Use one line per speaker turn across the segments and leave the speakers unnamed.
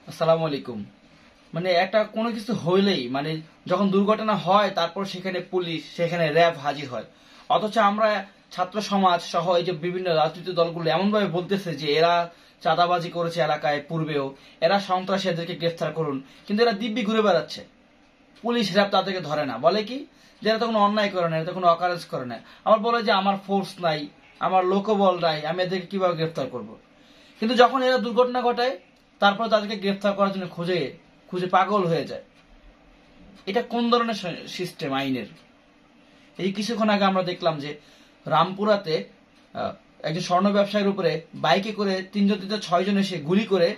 আসসালামু আলাইকুম। মানে একটা কোনো কিছু হইলেই মানে যখন দুর্ঘটনা হয় তারপর সেখানে পুলিশ, সেখানে র্যাব হাজির হয়। অথচ আমরা ছাত্র সমাজ সহ এই যে বিভিন্ন রাজনৈতিক দলগুলো এমনভাবে বলতেছে যে এরা চাঁদাবাজি করেছে এলাকায় পূর্বেও, এরা সন্ত্রাসী, এদেরকে গ্রেফতার করুন, কিন্তু এরা দিব্যি ঘুরে বেড়াচ্ছে। পুলিশ র্যাব তাদেরকে ধরে না, বলে কি যে এরা তো কোনো অন্যায় করে না, এরা তো কোনো অকারেন্স করে না। আবার বলে যে আমার ফোর্স নাই, আমার লোকবল নাই, আমি এদেরকে কিভাবে গ্রেফতার করব। কিন্তু যখন এরা দুর্ঘটনা ঘটায় তারপর তাদেরকে গ্রেফতার করার জন্য খুঁজে খুঁজে পাগল হয়ে যায়। এটা কোন ধরনের সিস্টেম আইনের? এই কিছুক্ষণ আগে আমরা দেখলাম যে রামপুরাতে একজন স্বর্ণ ব্যবসায়ীর উপরে বাইকে করে 3 জন 6 জন এসে গুলি করে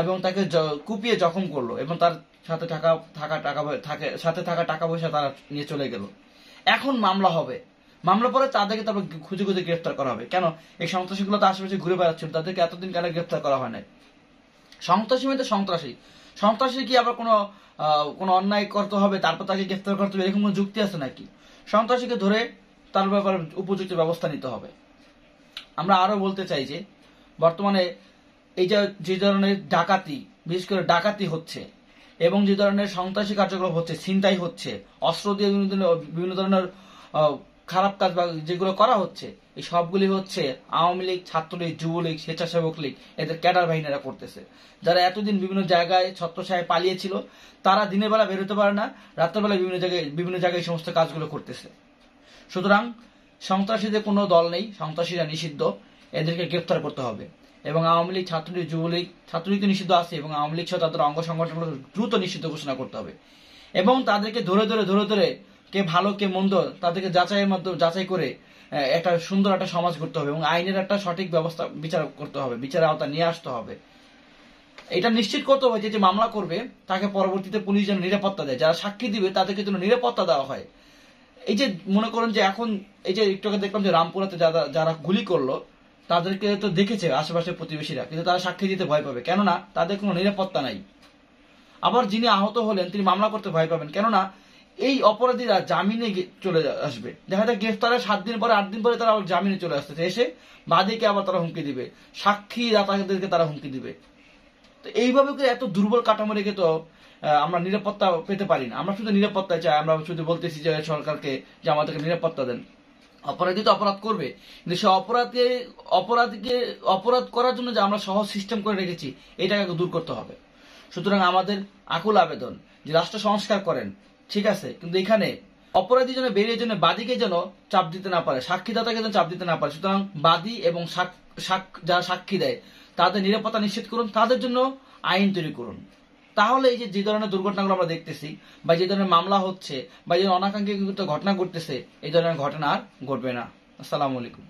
এবং তাকে কুপিয়ে জখম করলো এবং তার সাথে থাকা টাকা পয়সা তারা নিয়ে চলে গেল। এখন মামলা হবে, মামলা পরে তাদেরকে তারপর খুঁজে খুঁজে গ্রেফতার করা হবে। কেন? এই সন্ত্রাসীগুলো তো আশেপাশে ঘুরে বেড়াচ্ছিল, তাদেরকে এতদিন কেন গ্রেফতার করা হয় নাই? সন্ত্রাসী মানে সন্ত্রাসী। সন্ত্রাসী কি আবার কোনো অন্যায় করতে হবে তারপর তাকে গ্রেফতার করতে হবে, এরকম কোনো যুক্তি আছে নাকি? সন্ত্রাসীকে ধরে তার ব্যাপারে উপযুক্ত ব্যবস্থা নিতে হবে। আমরা আরো বলতে চাই যে বর্তমানে এই যে ধরনের ডাকাতি, বিশেষ করে ডাকাতি হচ্ছে এবং যে ধরনের সন্ত্রাসী কার্যক্রম হচ্ছে, ছিনতাই হচ্ছে, অস্ত্র দিয়ে বিভিন্ন ধরনের খারাপ কাজ বা যেগুলো করা হচ্ছে, এই সবগুলি হচ্ছে আওয়ামী লীগ, ছাত্রলীগ, যুবলীগ, স্বেচ্ছাসেবক লীগ, এদের ক্যাডার বাহিনীরা করতেছে। যারা এতদিন বিভিন্ন জায়গায় ছত্রছায়ায় পালিয়েছিল, তারা দিনের বেলা বের হতে পারে না, রাতের বেলা বিভিন্ন জায়গায় এই সমস্ত কাজগুলো করতেছে। সুতরাং সন্ত্রাসীদের কোনো দল নেই, সন্ত্রাসীরা নিষিদ্ধ, এদেরকে গ্রেফতার করতে হবে। এবং আওয়ামী লীগ, ছাত্রলীগ, যুবলীগ, ছাত্রলীগ তো নিষিদ্ধ আছে এবং আওয়ামী লীগ সহ তাদের অঙ্গ সংগঠনগুলো দ্রুত নিষিদ্ধ ঘোষণা করতে হবে এবং তাদেরকে ধরে ধরে কে ভালো কে মন্দ তাদেরকে যাচাই করে একটা সুন্দর একটা সমাজ করতে হবে এবং আইনের একটা সঠিক ব্যবস্থা বিচার করতে হবে, বিচারের আওতা নিয়ে আসতে হবে। এটা নিশ্চিত করতে হবে যে মামলা করবে তাকে পরবর্তীতে পুলিশ যেন নিরাপত্তা দেয়, যারা সাক্ষী দিবে তাদেরকে যেন নিরাপত্তা দেওয়া হয়। এই যে মনে করেন যে এখন এই যে একটু আগে দেখলাম যে রামপুরাতে যারা গুলি করলো তাদেরকে তো দেখেছে আশেপাশের প্রতিবেশীরা, কিন্তু তারা সাক্ষী দিতে ভয় পাবে, কেননা তাদের কোনো নিরাপত্তা নাই। আবার যিনি আহত হলেন তিনি মামলা করতে ভয় পাবেন, কেননা এই অপরাধীরা জামিনে চলে আসবে। দেখা যায় গ্রেফতারের 7 দিন পরে 8 দিন পরে তারা আবার জামিনে চলে আসতেছে, এসে বাদীকে আবার তারা হুমকি দিবে, সাক্ষী দাতাদেরকে তারা হুমকি দিবে। তো এইভাবে এত দুর্বল কাঠামো রেখে তো আমরা নিরাপত্তা পেতে পারি না। আমরা শুধু নিরাপত্তা চাই, আমরা শুধু বলতেছি যে সরকারকে যে আমাদেরকে নিরাপত্তা দেন। অপরাধী তো অপরাধ করবে, কিন্তু সে অপরাধ করার জন্য যে আমরা সহজ সিস্টেম করে রেখেছি এটাকে দূর করতে হবে। সুতরাং আমাদের আকুল আবেদন যে রাষ্ট্র সংস্কার করেন, ঠিক আছে, কিন্তু এখানে অপরাধী যেন বেরিয়ে যেন বাদীকে যেন চাপ দিতে না পারে, সাক্ষীদাতাকে যেন চাপ দিতে না পারে। সুতরাং বাদী এবং যারা সাক্ষী দেয় তাদের নিরাপত্তা নিশ্চিত করুন, তাদের জন্য আইন তৈরি করুন। তাহলে এই যে ধরনের দুর্ঘটনাগুলো আমরা দেখতেছি বা যে ধরনের মামলা হচ্ছে বা যে অনাকাঙ্ক্ষিত ঘটনা ঘটতেছে, এই ধরনের ঘটনা আর ঘটবে না। আসসালামু আলাইকুম।